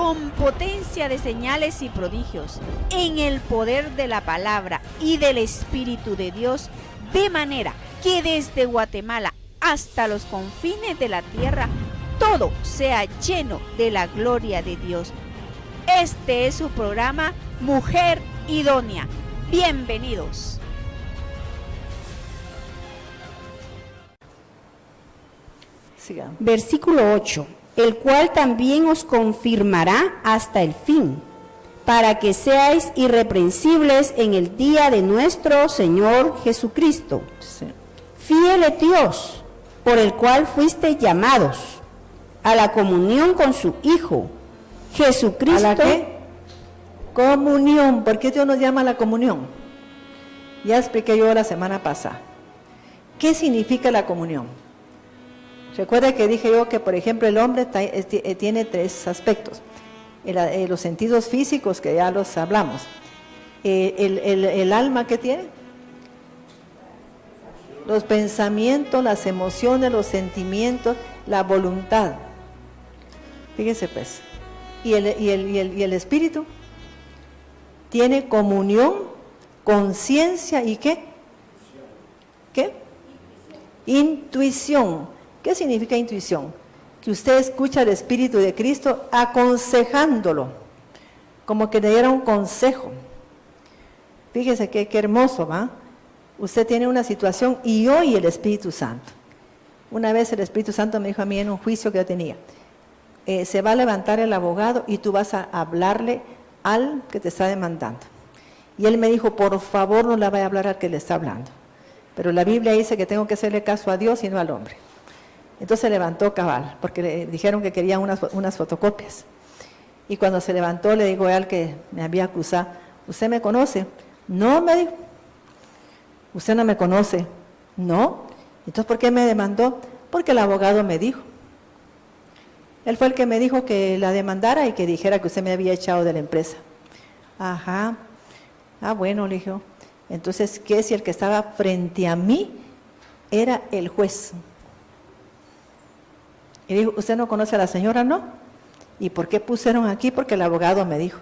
con potencia de señales y prodigios, en el poder de la palabra y del Espíritu de Dios, de manera que desde Guatemala hasta los confines de la tierra, todo sea lleno de la gloria de Dios. Este es su programa Mujer Idónea. Bienvenidos. Sigamos. Versículo 8, el cual también os confirmará hasta el fin, para que seáis irreprensibles en el día de nuestro Señor Jesucristo. Sí. Fiel es Dios, por el cual fuiste llamados a la comunión con su Hijo, Jesucristo. ¿A la qué? Comunión. ¿Por qué Dios nos llama a la comunión? Ya expliqué yo la semana pasada. ¿Qué significa la comunión? Recuerda que dije yo que, por ejemplo, el hombre tiene tres aspectos. Los sentidos físicos, que ya los hablamos. El alma, ¿qué tiene? Los pensamientos, las emociones, los sentimientos, la voluntad. Fíjese pues. ¿Y el espíritu? Tiene comunión, conciencia y ¿qué? ¿Qué? Intuición. ¿Qué significa intuición? Que usted escucha al Espíritu de Cristo aconsejándolo, como que le diera un consejo. Fíjese qué hermoso, ¿va? Usted tiene una situación y oye el Espíritu Santo. Una vez el Espíritu Santo me dijo a mí en un juicio que yo tenía, se va a levantar el abogado y tú vas a hablarle al que te está demandando. Y él me dijo, por favor no le vaya a hablar al que le está hablando. Pero la Biblia dice que tengo que hacerle caso a Dios y no al hombre. Entonces se levantó cabal, porque le dijeron que querían unas fotocopias. Y cuando se levantó le digo al que me había acusado, ¿usted me conoce? No, me dijo. ¿Usted no me conoce? No. Entonces, ¿por qué me demandó? Porque el abogado me dijo. Él fue el que me dijo que la demandara y que dijera que usted me había echado de la empresa. Ajá. Ah, bueno, le dijo. Entonces, ¿qué si el que estaba frente a mí era el juez? Y dijo, ¿usted no conoce a la señora? No. ¿Y por qué pusieron aquí? Porque el abogado me dijo.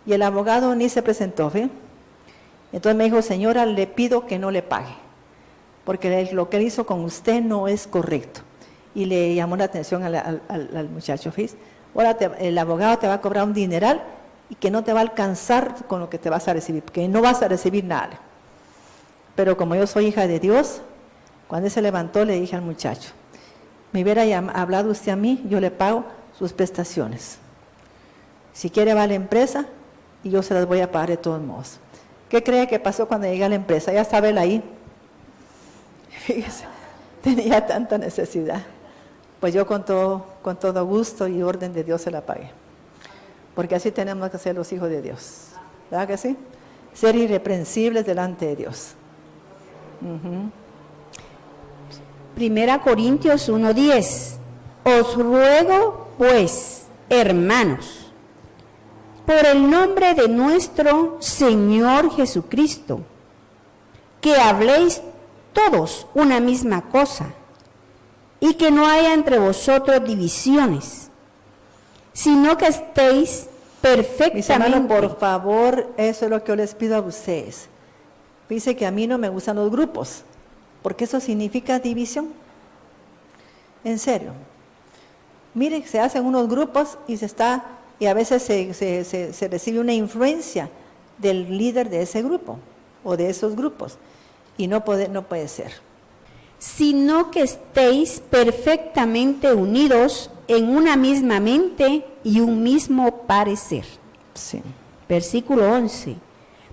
Y el abogado ni se presentó, ¿ve? Entonces me dijo, señora, le pido que no le pague, porque lo que él hizo con usted no es correcto. Y le llamó la atención al muchacho, ¿ves? Ahora el abogado te va a cobrar un dineral y que no te va a alcanzar con lo que te vas a recibir, porque no vas a recibir nada. Pero como yo soy hija de Dios, cuando él se levantó le dije al muchacho, me hubiera hablado usted a mí, yo le pago sus prestaciones. Si quiere va a la empresa y yo se las voy a pagar de todos modos. ¿Qué cree que pasó cuando llegué a la empresa? Ya estaba él ahí. Fíjese, tenía tanta necesidad. Pues yo con todo gusto y orden de Dios se la pagué. Porque así tenemos que ser los hijos de Dios. ¿Verdad que sí? Ser irreprensibles delante de Dios. Primera Corintios 1:10. Os ruego, pues, hermanos, por el nombre de nuestro Señor Jesucristo, que habléis todos una misma cosa, y que no haya entre vosotros divisiones, sino que estéis perfectamente. Mis hermanos, por favor, eso es lo que yo les pido a ustedes. Dice que a mí no me gustan los grupos, porque eso significa división. En serio. Mire, se hacen unos grupos y a veces se recibe una influencia del líder de ese grupo o de esos grupos, y no puede ser. Sino que estéis perfectamente unidos en una misma mente y un mismo parecer. Sí. Versículo 11.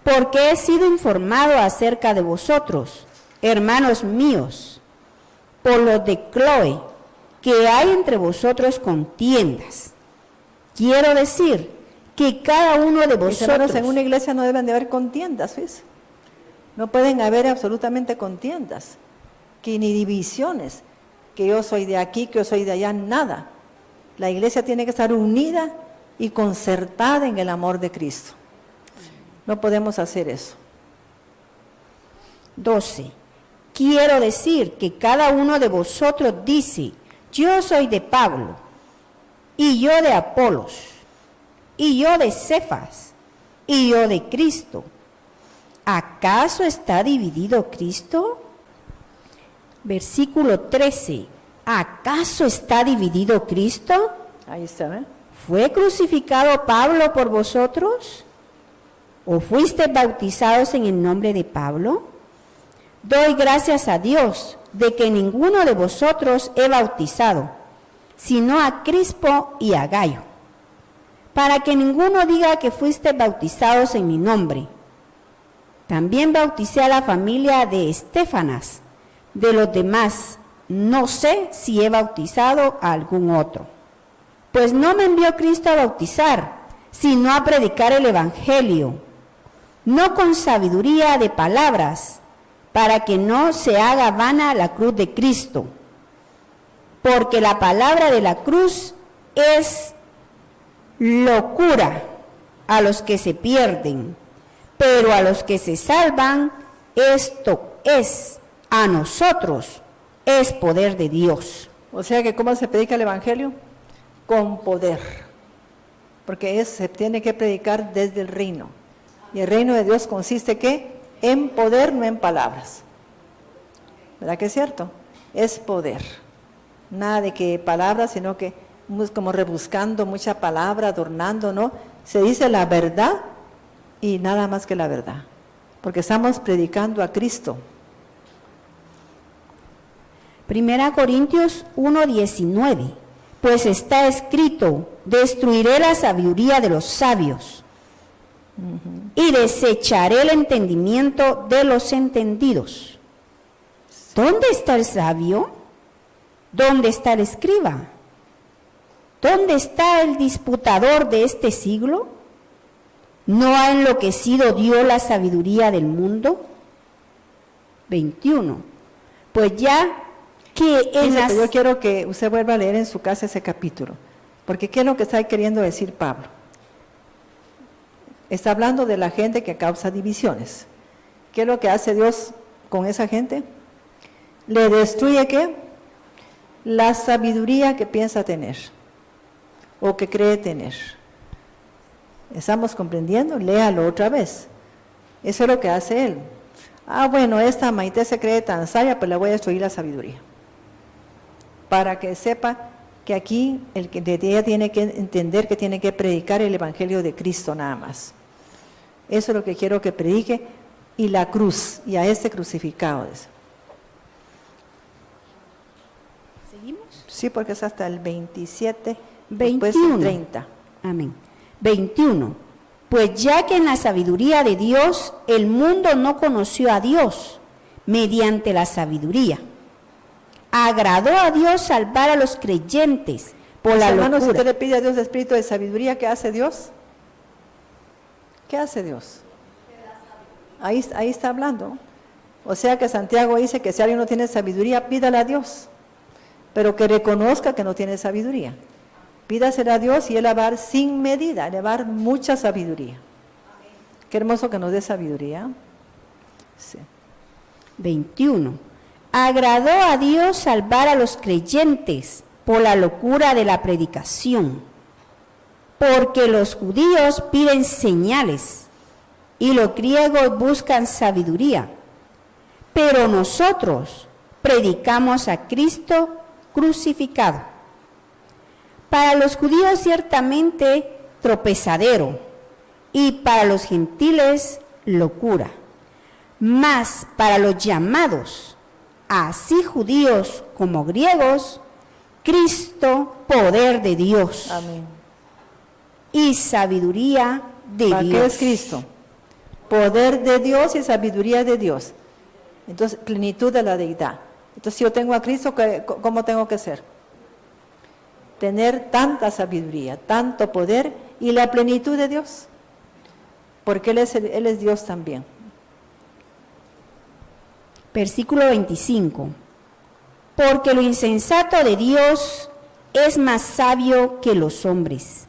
Porque he sido informado acerca de vosotros, hermanos míos, por los de Cloe, que hay entre vosotros contiendas. Quiero decir que cada uno de vosotros... Mis hermanos, en una iglesia no deben de haber contiendas, ¿ves? No pueden haber absolutamente contiendas, que ni divisiones, que yo soy de aquí, que yo soy de allá, nada. La iglesia tiene que estar unida y concertada en el amor de Cristo. No podemos hacer eso. 12. Quiero decir que cada uno de vosotros dice, yo soy de Pablo, y yo de Apolos, y yo de Cefas, y yo de Cristo. ¿Acaso está dividido Cristo? Versículo 13. ¿Acaso está dividido Cristo? Ahí está, ¿eh? ¿Fue crucificado Pablo por vosotros? ¿O fuisteis bautizados en el nombre de Pablo? Doy gracias a Dios de que ninguno de vosotros he bautizado, sino a Crispo y a Gayo, para que ninguno diga que fuisteis bautizados en mi nombre. También bauticé a la familia de Estéfanas. De los demás, no sé si he bautizado a algún otro. Pues no me envió Cristo a bautizar, sino a predicar el Evangelio, no con sabiduría de palabras, para que no se haga vana la cruz de Cristo. Porque la palabra de la cruz es locura a los que se pierden, pero a los que se salvan, esto es, a nosotros, es poder de Dios. O sea que ¿cómo se predica el Evangelio? Con poder. Porque se tiene que predicar desde el reino. Y el reino de Dios consiste ¿qué? En poder, no en palabras. ¿Verdad que es cierto? Es poder. Nada de que palabras, sino que como rebuscando mucha palabra, adornando, ¿no? Se dice la verdad y nada más que la verdad. Porque estamos predicando a Cristo. 1 Corintios 1:19. Pues está escrito, destruiré la sabiduría de los sabios y desecharé el entendimiento de los entendidos. ¿Dónde está el sabio? ¿Dónde está el escriba? ¿Dónde está el disputador de este siglo? ¿No ha enloquecido Dios la sabiduría del mundo? 21. Pues ya que en las... Yo quiero que usted vuelva a leer en su casa ese capítulo, porque ¿qué es lo que está queriendo decir Pablo? Está hablando de la gente que causa divisiones. ¿Qué es lo que hace Dios con esa gente? Le destruye ¿qué? La sabiduría que piensa tener o que cree tener. ¿Estamos comprendiendo? Léalo otra vez. Eso es lo que hace él. Ah, bueno, esta Maite se cree tan sabia, pues le voy a destruir la sabiduría. Para que sepa que aquí el que de ella tiene que entender que tiene que predicar el Evangelio de Cristo nada más. Eso es lo que quiero que predique, y la cruz, y a este crucificado. ¿Seguimos? Sí, porque es hasta el 27, 21. después el 30. Amén. 21. Pues ya que en la sabiduría de Dios el mundo no conoció a Dios mediante la sabiduría, agradó a Dios salvar a los creyentes por la hermanos, si locura. usted le pide a Dios espíritu de sabiduría, ¿qué hace Dios? ¿Qué hace Dios? Ahí está hablando. O sea que Santiago dice que si alguien no tiene sabiduría, pídala a Dios, pero que reconozca que no tiene sabiduría. Pídasela a Dios y Él la va a dar sin medida, le va a dar mucha sabiduría. Qué hermoso que nos dé sabiduría. Sí. 21. Agradó a Dios salvar a los creyentes por la locura de la predicación, porque los judíos piden señales y los griegos buscan sabiduría, pero nosotros predicamos a Cristo crucificado. Para los judíos ciertamente tropezadero, y para los gentiles locura, mas para los llamados, así judíos como griegos, Cristo, poder de Dios. Amén. Y sabiduría de ¿Para Dios. qué es Cristo? Poder de Dios y sabiduría de Dios. Entonces, plenitud de la deidad. Entonces, si yo tengo a Cristo, ¿cómo tengo que ser? Tener tanta sabiduría, tanto poder y la plenitud de Dios. Porque Él es Dios también. Versículo 25. Porque lo insensato de Dios es más sabio que los hombres,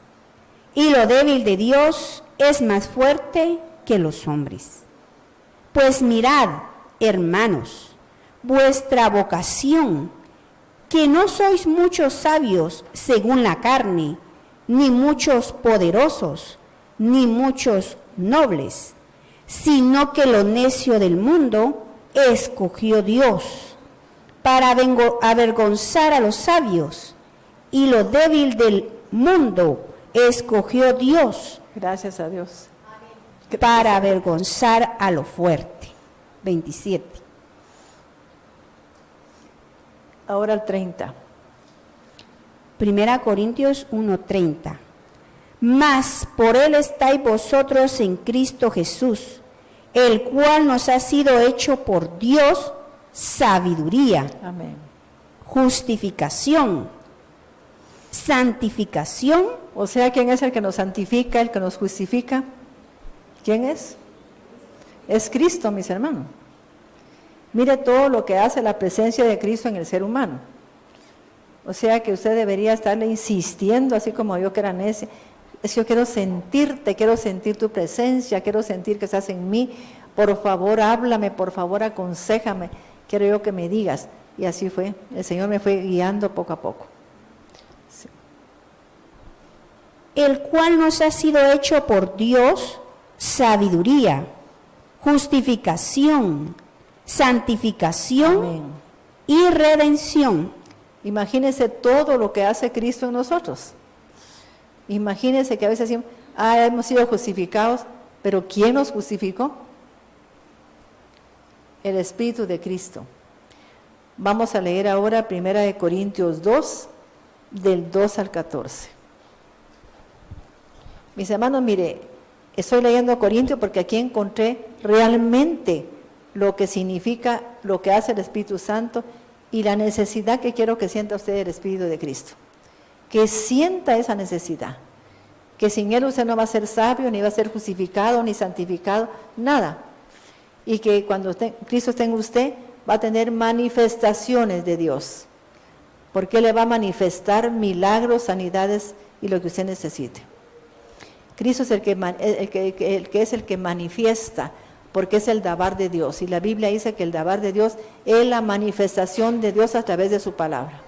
y lo débil de Dios es más fuerte que los hombres. Pues mirad, hermanos, vuestra vocación, que no sois muchos sabios según la carne, ni muchos poderosos, ni muchos nobles, sino que lo necio del mundo escogió Dios para avergonzar a los sabios, y lo débil del mundo escogió Dios Gracias a Dios. para avergonzar a lo fuerte. 27. Ahora el 30. 1 Corintios 1:30. Mas por él estáis vosotros en Cristo Jesús, el cual nos ha sido hecho por Dios sabiduría, Amén. justificación, santificación. O sea, ¿quién es el que nos santifica, el que nos justifica? ¿Quién es? Es Cristo, mis hermanos. Mire todo lo que hace la presencia de Cristo en el ser humano. O sea que usted debería estarle insistiendo, así como yo que era necia. Es que yo quiero sentirte, quiero sentir tu presencia, quiero sentir que estás en mí. Por favor, háblame, por favor, aconséjame. Quiero yo que me digas. Y así fue. El Señor me fue guiando poco a poco. Sí. El cual nos ha sido hecho por Dios sabiduría, justificación, santificación Amén. y redención. Imagínense todo lo que hace Cristo en nosotros. Imagínense que a veces decimos, hemos sido justificados, pero ¿quién nos justificó? El Espíritu de Cristo. Vamos a leer ahora 1 Corintios 2, del 2 al 14. Mis hermanos, mire, estoy leyendo Corintios porque aquí encontré realmente lo que significa, lo que hace el Espíritu Santo y la necesidad que quiero que sienta usted del Espíritu de Cristo. Que sienta esa necesidad. Que sin Él usted no va a ser sabio, ni va a ser justificado, ni santificado, nada. Y que cuando Cristo esté en usted, va a tener manifestaciones de Dios. Porque Él le va a manifestar milagros, sanidades y lo que usted necesite. Cristo es el que es el que manifiesta, porque es el dabar de Dios. Y la Biblia dice que el dabar de Dios es la manifestación de Dios a través de su palabra.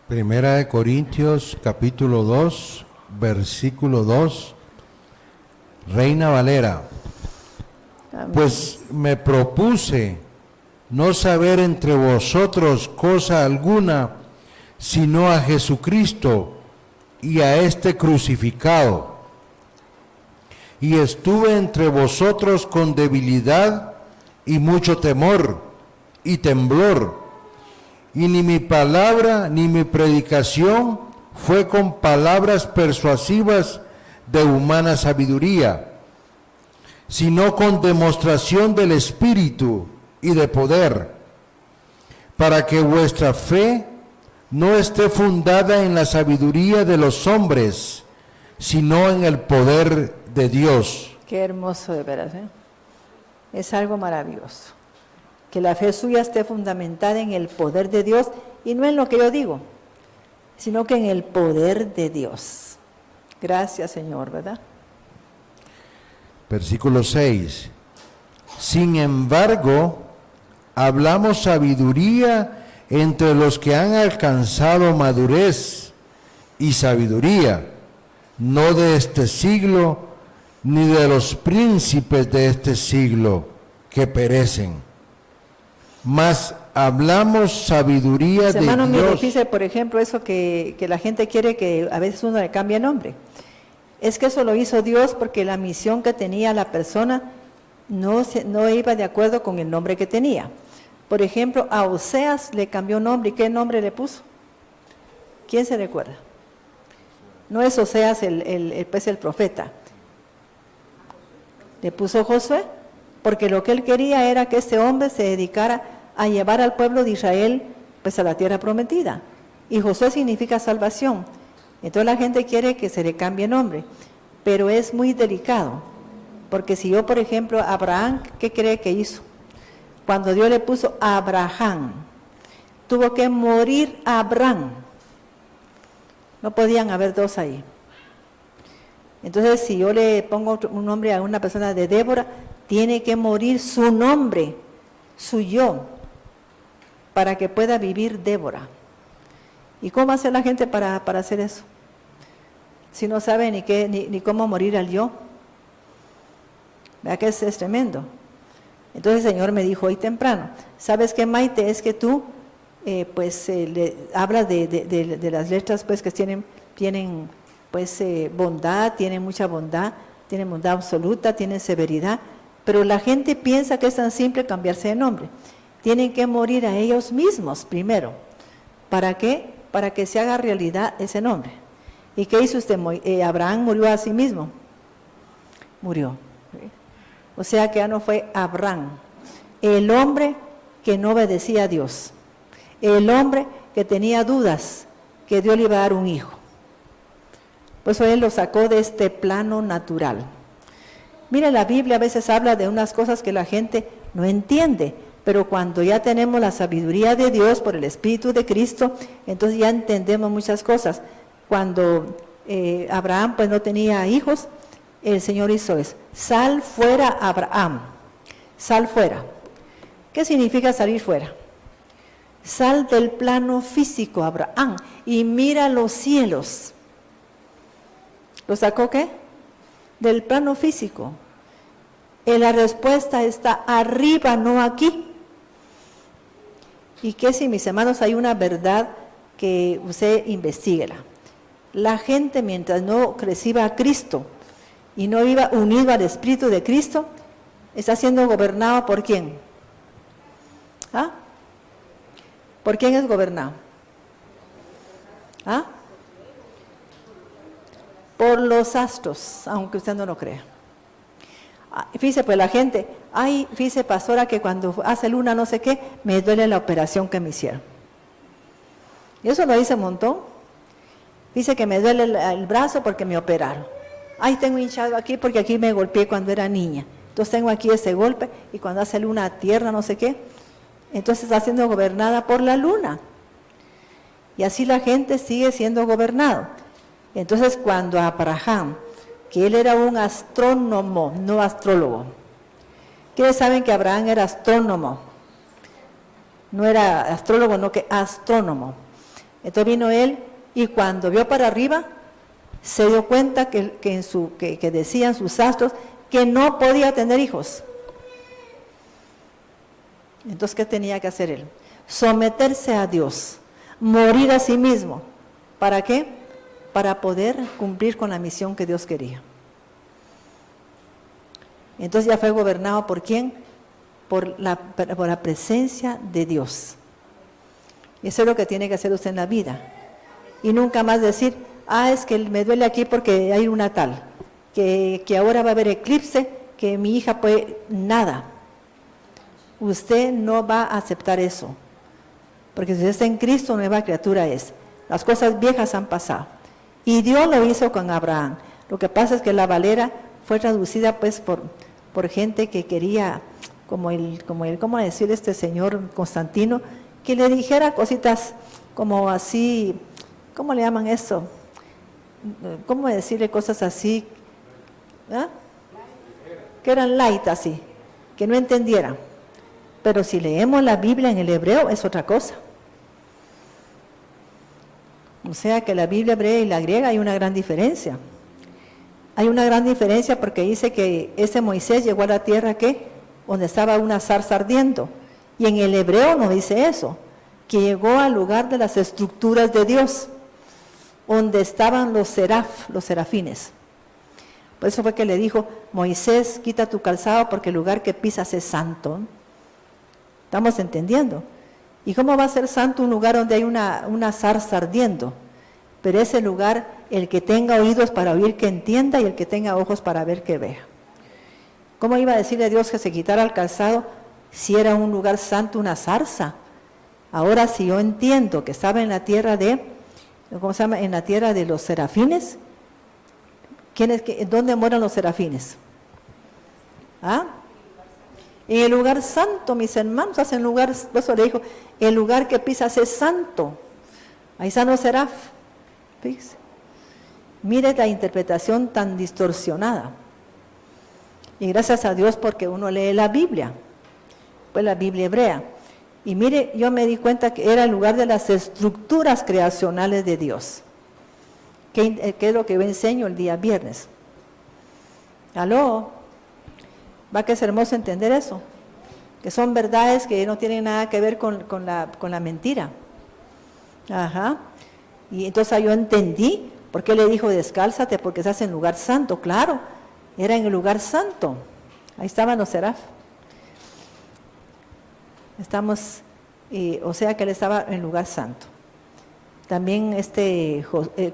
Primera de Corintios, capítulo 2, versículo 2, Reina Valera. Amén. Pues me propuse no saber entre vosotros cosa alguna, sino a Jesucristo y a este crucificado. Y estuve entre vosotros con debilidad y mucho temor y temblor. Y ni mi palabra ni mi predicación fue con palabras persuasivas de humana sabiduría, sino con demostración del Espíritu y de poder, para que vuestra fe no esté fundada en la sabiduría de los hombres, sino en el poder de Dios. Qué hermoso de veras, ¿eh? Es algo maravilloso. Que la fe suya esté fundamentada en el poder de Dios y no en lo que yo digo, sino que en el poder de Dios. Gracias, Señor, ¿verdad? Versículo 6. Sin embargo, hablamos sabiduría entre los que han alcanzado madurez y sabiduría, no de este siglo, ni de los príncipes de este siglo que perecen. Mas hablamos sabiduría de Hermano, mire, Dios. fíjese, por ejemplo, eso que la gente quiere que a veces uno le cambie nombre. Es que eso lo hizo Dios porque la misión que tenía la persona no iba de acuerdo con el nombre que tenía. Por ejemplo, a Oseas le cambió nombre. ¿Y qué nombre le puso? ¿Quién se recuerda? No es Oseas el profeta. Le puso Josué, porque lo que él quería era que este hombre se dedicara a llevar al pueblo de Israel pues a la tierra prometida. Y Josué significa salvación. Entonces la gente quiere que se le cambie nombre, pero es muy delicado, porque si yo, por ejemplo, Abraham, ¿qué cree que hizo? Cuando Dios le puso Abraham, tuvo que morir Abraham. No podían haber dos ahí. Entonces, si yo le pongo un nombre a una persona de Débora, tiene que morir su nombre, su yo, para que pueda vivir Débora. ¿Y cómo hace la gente para hacer eso? Si no sabe ni cómo morir al yo. ¿Verdad que es tremendo? Entonces el Señor me dijo hoy temprano, ¿sabes qué, Maite? Es que tú, hablas de las letras pues que tienen bondad, tienen mucha bondad, tienen bondad absoluta, tienen severidad, pero la gente piensa que es tan simple cambiarse de nombre. Tienen que morir a ellos mismos primero. ¿Para qué? Para que se haga realidad ese nombre. ¿Y qué hizo usted? Abraham murió a sí mismo. Murió. O sea que ya no fue Abraham, el hombre que no obedecía a Dios, el hombre que tenía dudas que Dios le iba a dar un hijo. Por eso él lo sacó de este plano natural. Mira, la Biblia a veces habla de unas cosas que la gente no entiende, pero cuando ya tenemos la sabiduría de Dios por el Espíritu de Cristo, entonces ya entendemos muchas cosas. Cuando Abraham pues no tenía hijos, el Señor hizo eso. Sal fuera, Abraham. Sal fuera. ¿Qué significa salir fuera? Sal del plano físico, Abraham, y mira los cielos. ¿Lo sacó qué? Del plano físico. La respuesta está arriba, no aquí. ¿Y qué si, mis hermanos, hay una verdad que usted investiguela? La gente, mientras no reciba a Cristo y no iba unido al Espíritu de Cristo, está siendo gobernado ¿por quién? ¿Ah? ¿Por quién es gobernado? ¿Ah? Por los astros, aunque usted no lo crea. Fíjese, pues la gente, fíjese, pastora, que cuando hace luna no sé qué, me duele la operación que me hicieron. Y eso lo dice un montón. Dice que me duele el brazo porque me operaron. Tengo hinchado aquí porque aquí me golpeé cuando era niña. Entonces tengo aquí ese golpe y cuando hace luna tierra no sé qué. Entonces está siendo gobernada por la luna. Y así la gente sigue siendo gobernado. Entonces cuando Abraham, que él era un astrónomo, no astrólogo. ¿Quiénes saben que Abraham era astrónomo? No era astrólogo, no, que astrónomo. Entonces vino él y cuando vio para arriba, se dio cuenta que decían sus astros que no podía tener hijos. Entonces, ¿qué tenía que hacer él? Someterse a Dios, morir a sí mismo. ¿Para qué? Para poder cumplir con la misión que Dios quería. Entonces ya fue gobernado ¿por quién? Por la presencia de Dios. Y eso es lo que tiene que hacer usted en la vida. Y nunca más decir, es que me duele aquí porque hay una tal, que ahora va a haber eclipse, que mi hija puede, nada. Usted no va a aceptar eso. Porque si usted está en Cristo, nueva criatura es. Las cosas viejas han pasado. Y Dios lo hizo con Abraham. Lo que pasa es que la Valera fue traducida pues por gente que quería, como ¿cómo decir este señor Constantino? Que le dijera cositas como así, ¿cómo le llaman eso? ¿Cómo decirle cosas así? Que eran light así, que no entendieran. Pero si leemos la Biblia en el hebreo es otra cosa. O sea que la Biblia hebrea y la griega hay una gran diferencia. Hay una gran diferencia porque dice que ese Moisés llegó a la tierra que donde estaba una zarza ardiendo. Y en el hebreo no dice eso, que llegó al lugar de las estructuras de Dios, donde estaban los serafines. Por eso fue que le dijo, Moisés, quita tu calzado porque el lugar que pisas es santo. ¿Estamos entendiendo? ¿Y cómo va a ser santo un lugar donde hay una zarza ardiendo? Pero ese lugar, el que tenga oídos para oír que entienda y el que tenga ojos para ver que vea. ¿Cómo iba a decirle a Dios que se quitara el calzado si era un lugar santo, una zarza? Ahora si yo entiendo que estaba en la tierra en la tierra de los serafines, ¿dónde moran los serafines? En el lugar santo, mis hermanos, hacen lugar, eso le dijo, el lugar que pisas es santo. Ahí están los seraf. Fíjese. Mire la interpretación tan distorsionada. Y gracias a Dios porque uno lee la Biblia, pues la Biblia hebrea. Y mire, yo me di cuenta que era el lugar de las estructuras creacionales de Dios. ¿Qué es lo que yo enseño el día viernes? ¿Aló? ¿Va que es hermoso entender eso? Que son verdades que no tienen nada que ver con la mentira. Ajá. Y entonces yo entendí por qué le dijo descálzate, porque estás en lugar santo. Claro, era en el lugar santo. Ahí estaban los serafines. O sea que él estaba en lugar santo. También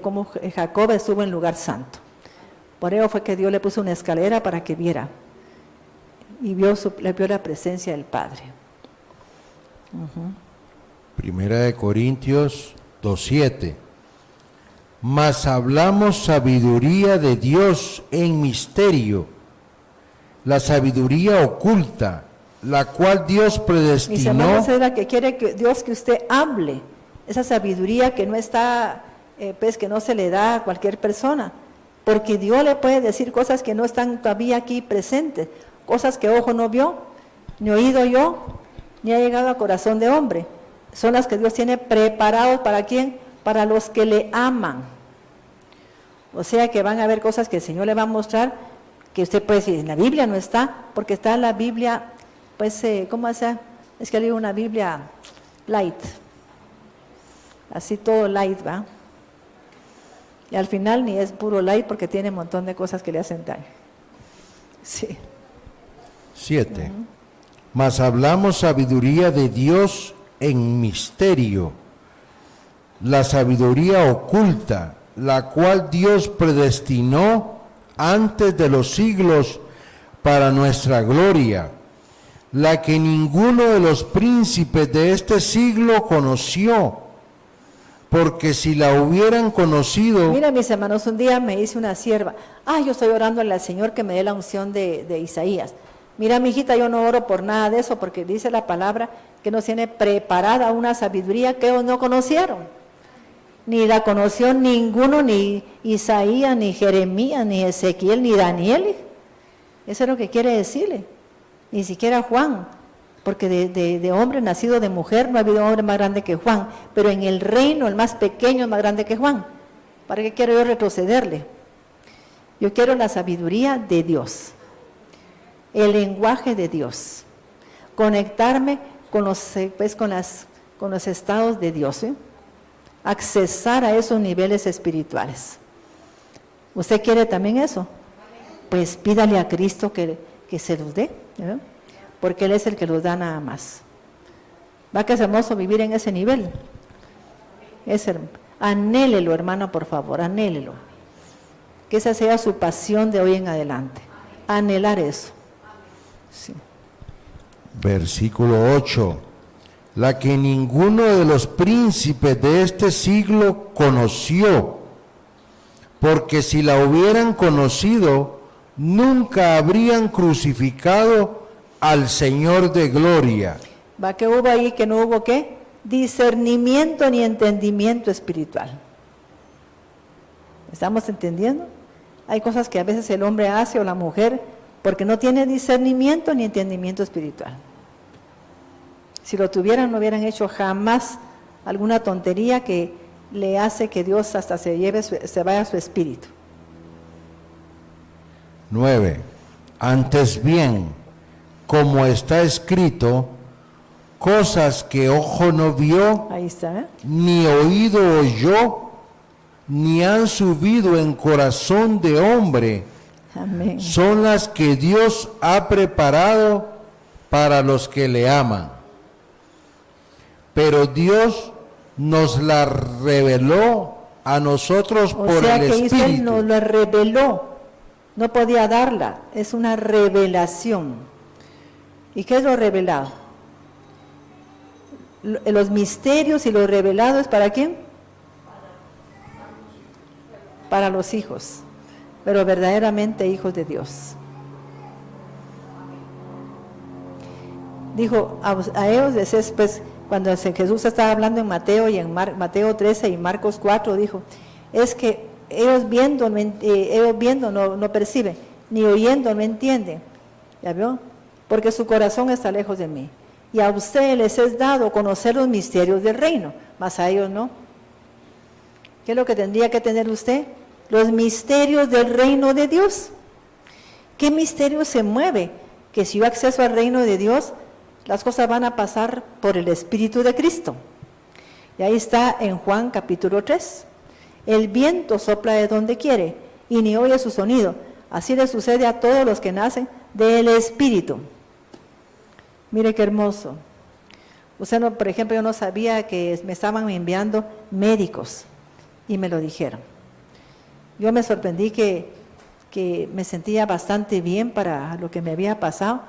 como Jacob estuvo en lugar santo. Por ello fue que Dios le puso una escalera para que viera. Y le vio la presencia del Padre. Primera de Corintios 2:7. Mas hablamos sabiduría de Dios en misterio, la sabiduría oculta, la cual Dios predestinó. Mis hermanos, es la que quiere que Dios que usted hable, esa sabiduría que no está, que no se le da a cualquier persona, porque Dios le puede decir cosas que no están todavía aquí presentes, cosas que ojo no vio, ni oído yo, ni ha llegado a corazón de hombre. Son las que Dios tiene preparados ¿para quién? Para los que le aman. O sea que van a haber cosas que el Señor le va a mostrar, que usted puede decir, en la Biblia no está, porque está en la Biblia, pues, ¿cómo hace? Es que leí una Biblia light, así todo light, ¿va? Y al final ni es puro light porque tiene un montón de cosas que le hacen daño. Sí. 7. Mas hablamos sabiduría de Dios en misterio, la sabiduría oculta, la cual Dios predestinó antes de los siglos para nuestra gloria, la que ninguno de los príncipes de este siglo conoció, porque si la hubieran conocido... Mira, mis hermanos, un día me dice una sierva, yo estoy orando al Señor que me dé la unción de Isaías. Mira, mi hijita, yo no oro por nada de eso, porque dice la palabra que nos tiene preparada una sabiduría que ellos no conocieron. Ni la conoció ninguno, ni Isaías, ni Jeremías, ni Ezequiel, ni Daniel. Eso es lo que quiere decirle. Ni siquiera Juan, porque de hombre nacido de mujer no ha habido hombre más grande que Juan, pero en el reino el más pequeño es más grande que Juan. ¿Para qué quiero yo retrocederle? Yo quiero la sabiduría de Dios, el lenguaje de Dios, conectarme con los estados de Dios, accesar a esos niveles espirituales. ¿Usted quiere también eso? Pues pídale a Cristo que se los dé, ¿verdad? Porque Él es el que los da nada más. ¿Va que es hermoso vivir en ese nivel? Anhélelo, hermano, por favor, anhélelo. Que esa sea su pasión de hoy en adelante. Anhelar eso. Sí. Versículo 8. La que ninguno de los príncipes de este siglo conoció, porque si la hubieran conocido, nunca habrían crucificado al Señor de gloria. ¿Va que hubo ahí que no hubo qué? Discernimiento ni entendimiento espiritual. ¿Estamos entendiendo? Hay cosas que a veces el hombre hace o la mujer porque no tiene discernimiento ni entendimiento espiritual. Si lo tuvieran, no hubieran hecho jamás alguna tontería que le hace que Dios hasta se vaya su espíritu. 9. Antes bien, como está escrito, cosas que ojo no vio, Ahí está, ni oído oyó, ni han subido en corazón de hombre, Amén. son las que Dios ha preparado para los que le aman. Pero Dios nos la reveló a nosotros por el O sea que Él Espíritu. nos la reveló, no podía darla, es una revelación. ¿Y qué es lo revelado? Los misterios y lo revelado es ¿para quién? Para los hijos, pero verdaderamente hijos de Dios. Dijo a ellos, pues, cuando Jesús estaba hablando en Mateo y en Mateo 13 y Marcos 4, dijo, es que ellos viendo no perciben, ni oyendo no entienden. ¿Ya vio? Porque su corazón está lejos de mí. y a ustedes les es dado conocer los misterios del reino, mas a ellos no. ¿Qué es lo que tendría que tener usted? Los misterios del reino de Dios. ¿Qué misterio se mueve? Que si yo acceso al reino de Dios, las cosas van a pasar por el Espíritu de Cristo. Y ahí está en Juan capítulo 3. El viento sopla de donde quiere y ni oye su sonido. Así le sucede a todos los que nacen del Espíritu. Mire qué hermoso. Usted no, por ejemplo, yo no sabía que me estaban enviando médicos y me lo dijeron. Yo me sorprendí que me sentía bastante bien para lo que me había pasado,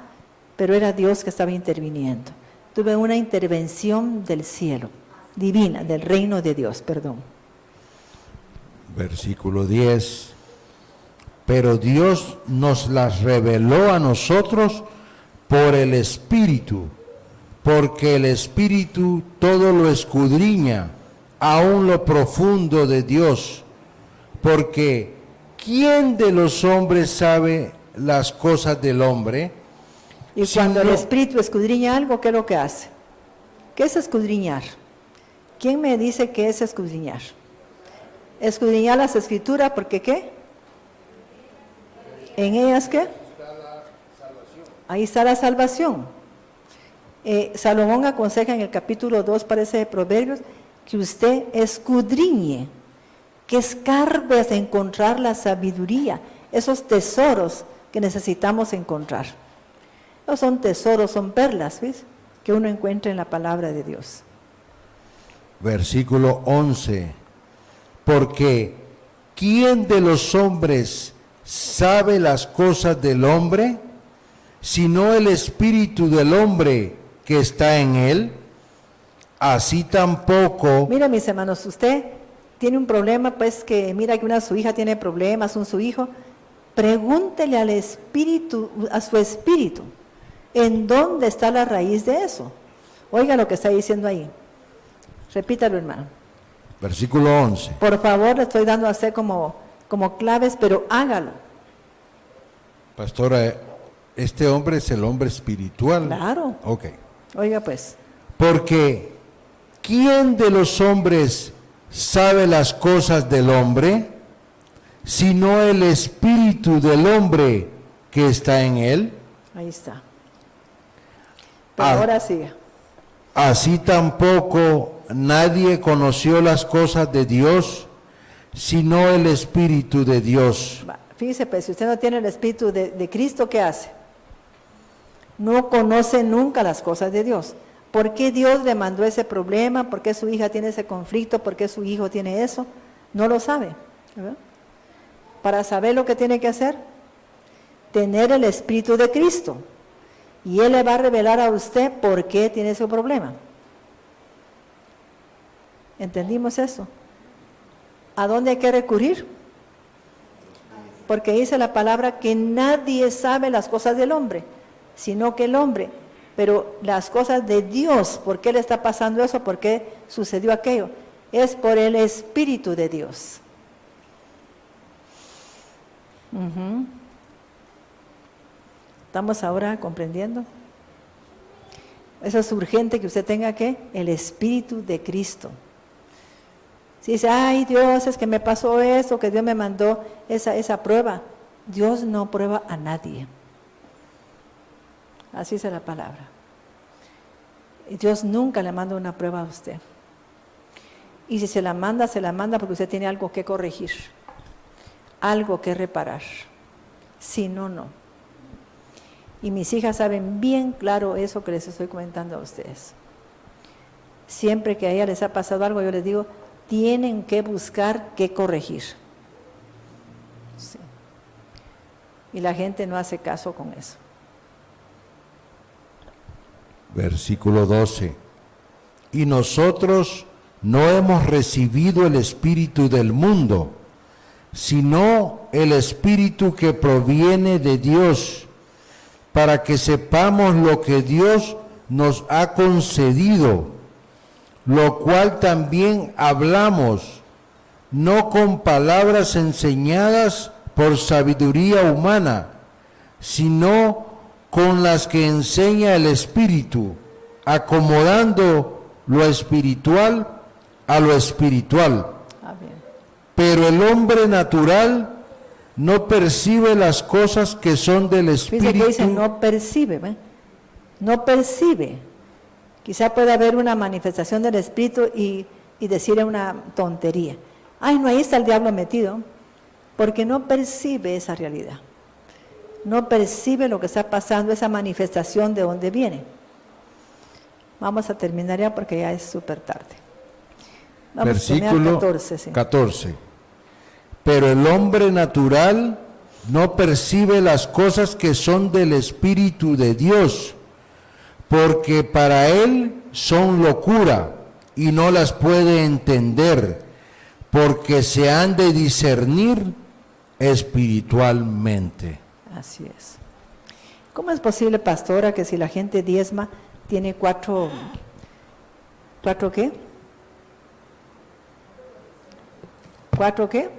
pero era Dios que estaba interviniendo. Tuve una intervención del cielo, divina, del reino de Dios, perdón. Versículo 10. Pero Dios nos las reveló a nosotros por el Espíritu, porque el Espíritu todo lo escudriña, aún lo profundo de Dios, porque ¿quién de los hombres sabe las cosas del hombre? Y cuando el Espíritu escudriña algo, ¿qué es lo que hace? ¿Qué es escudriñar? ¿Quién me dice qué es escudriñar? Escudriñar las Escrituras, ¿porque qué? ¿En ellas qué? Ahí está la salvación. Salomón aconseja en el capítulo 2, parece de Proverbios, que usted escudriñe, que escarbe hasta encontrar la sabiduría, esos tesoros que necesitamos encontrar. No son tesoros, son perlas, ¿ves? Que uno encuentra en la palabra de Dios. Versículo 11. Porque ¿quién de los hombres sabe las cosas del hombre, sino el espíritu del hombre que está en él? Así tampoco. Mira, mis hermanos, usted tiene un problema, pues que mira que su hija tiene problemas, su hijo, pregúntele al espíritu, a su espíritu, ¿en dónde está la raíz de eso? Oiga lo que está diciendo ahí. Repítalo, hermano. Versículo 11. Por favor, le estoy dando a usted como claves, pero hágalo. Pastora, este hombre es el hombre espiritual. Claro. Ok. Oiga pues. Porque ¿quién de los hombres sabe las cosas del hombre, sino el espíritu del hombre que está en él? Ahí está. Pero ahora siga. Así tampoco nadie conoció las cosas de Dios, sino el Espíritu de Dios. Fíjese, pues, si usted no tiene el Espíritu de Cristo, ¿qué hace? No conoce nunca las cosas de Dios. ¿Por qué Dios le mandó ese problema? ¿Por qué su hija tiene ese conflicto? ¿Por qué su hijo tiene eso? No lo sabe. ¿Verdad? Para saber lo que tiene que hacer, tener el Espíritu de Cristo. Y Él le va a revelar a usted por qué tiene ese problema. ¿Entendimos eso? ¿A dónde hay que recurrir? Porque dice la palabra que nadie sabe las cosas del hombre, sino que el hombre. Pero las cosas de Dios, ¿por qué le está pasando eso? ¿Por qué sucedió aquello? Es por el Espíritu de Dios. ¿Estamos ahora comprendiendo? Eso es urgente que usted tenga ¿qué? El Espíritu de Cristo. Si dice, ay Dios, es que me pasó eso, que Dios me mandó esa prueba. Dios no prueba a nadie. Así es la palabra. Dios nunca le manda una prueba a usted. Y si se la manda porque usted tiene algo que corregir, algo que reparar. Si no, no. Y mis hijas saben bien claro eso que les estoy comentando a ustedes. Siempre que a ellas les ha pasado algo, yo les digo, tienen que buscar qué corregir. Sí. Y la gente no hace caso con eso. Versículo 12. Y nosotros no hemos recibido el espíritu del mundo, sino el espíritu que proviene de Dios, para que sepamos lo que Dios nos ha concedido, lo cual también hablamos, no con palabras enseñadas por sabiduría humana, sino con las que enseña el Espíritu, acomodando lo espiritual a lo espiritual. Amén. Pero el hombre natural no percibe las cosas que son del Fíjese espíritu. que dice, no percibe, ¿ve? No percibe. Quizá pueda haber una manifestación del espíritu y decir una tontería. Ay, no, ahí está el diablo metido, porque no percibe esa realidad. No percibe lo que está pasando, esa manifestación de dónde viene. Vamos a terminar ya porque ya es súper tarde. Vamos Versículo a 14, sí. 14. Pero el hombre natural no percibe las cosas que son del Espíritu de Dios, porque para él son locura y no las puede entender, porque se han de discernir espiritualmente. Así es. ¿Cómo es posible, pastora, que si la gente diezma tiene cuatro qué? ¿Cuatro qué?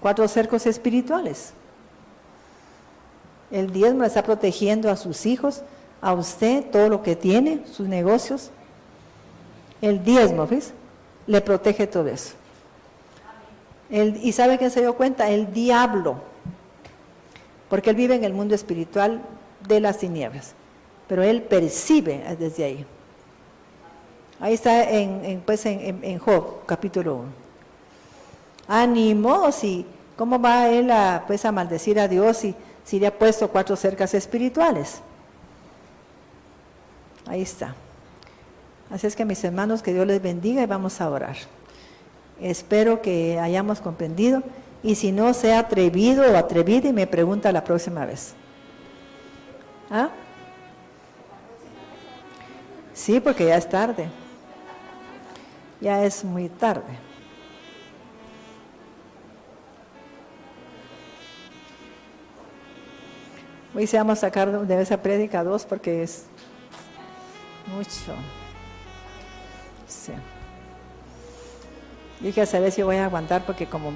4 cercos espirituales. El diezmo está protegiendo a sus hijos, a usted, todo lo que tiene, sus negocios. El diezmo, ¿ves? Le protege todo eso. ¿Y sabe quién se dio cuenta? El diablo. Porque él vive en el mundo espiritual de las tinieblas. Pero él percibe desde ahí. Ahí está en Job, capítulo 1. Ánimo, si, ¿cómo va él a maldecir a Dios si le ha puesto 4 cercas espirituales? Ahí está. Así es que, mis hermanos, que Dios les bendiga y vamos a orar. Espero que hayamos comprendido, y si no, sea atrevido o atrevida y me pregunta la próxima vez. ¿Ah? Sí, porque ya es tarde. Ya es muy tarde. Hoy se vamos a sacar de esa prédica 2 porque es mucho. Sí. Yo quiero saber si voy a aguantar porque como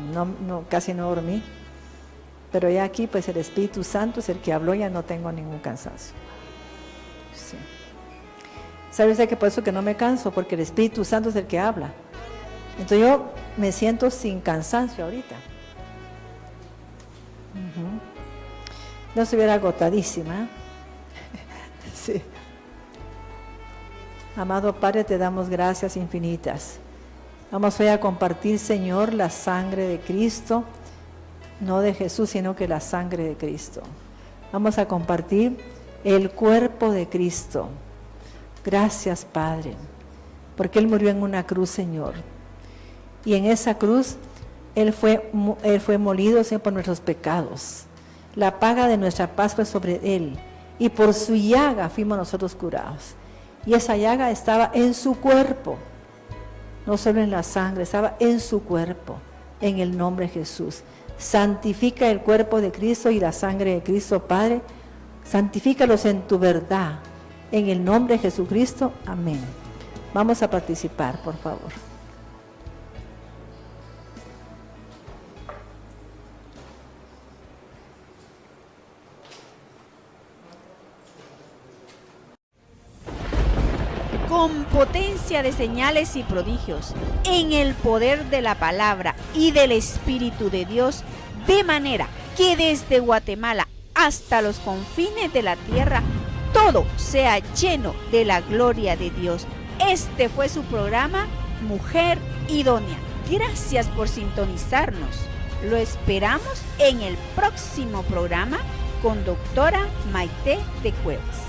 casi no dormí. Pero ya aquí pues el Espíritu Santo es el que habló, ya no tengo ningún cansancio. Sí. ¿Sabe usted que por eso que no me canso? Porque el Espíritu Santo es el que habla. Entonces yo me siento sin cansancio ahorita. No estuviera agotadísima. Sí. Amado Padre, te damos gracias infinitas. Vamos hoy a compartir, Señor, la sangre de Cristo, no de Jesús, sino que la sangre de Cristo. Vamos a compartir el cuerpo de Cristo. Gracias, Padre, porque Él murió en una cruz, Señor. Y en esa cruz, Él fue molido, Señor, por nuestros pecados. La paga de nuestra paz fue sobre Él, y por su llaga fuimos nosotros curados. Y esa llaga estaba en su cuerpo, no solo en la sangre, estaba en su cuerpo, en el nombre de Jesús. Santifica el cuerpo de Cristo y la sangre de Cristo, Padre. Santifícalos en tu verdad, en el nombre de Jesucristo. Amén. Vamos a participar, por favor. Con potencia de señales y prodigios, en el poder de la palabra y del Espíritu de Dios, de manera que desde Guatemala hasta los confines de la tierra, todo sea lleno de la gloria de Dios. Este fue su programa, Mujer Idónea. Gracias por sintonizarnos. Lo esperamos en el próximo programa con doctora Maite de Cuevas.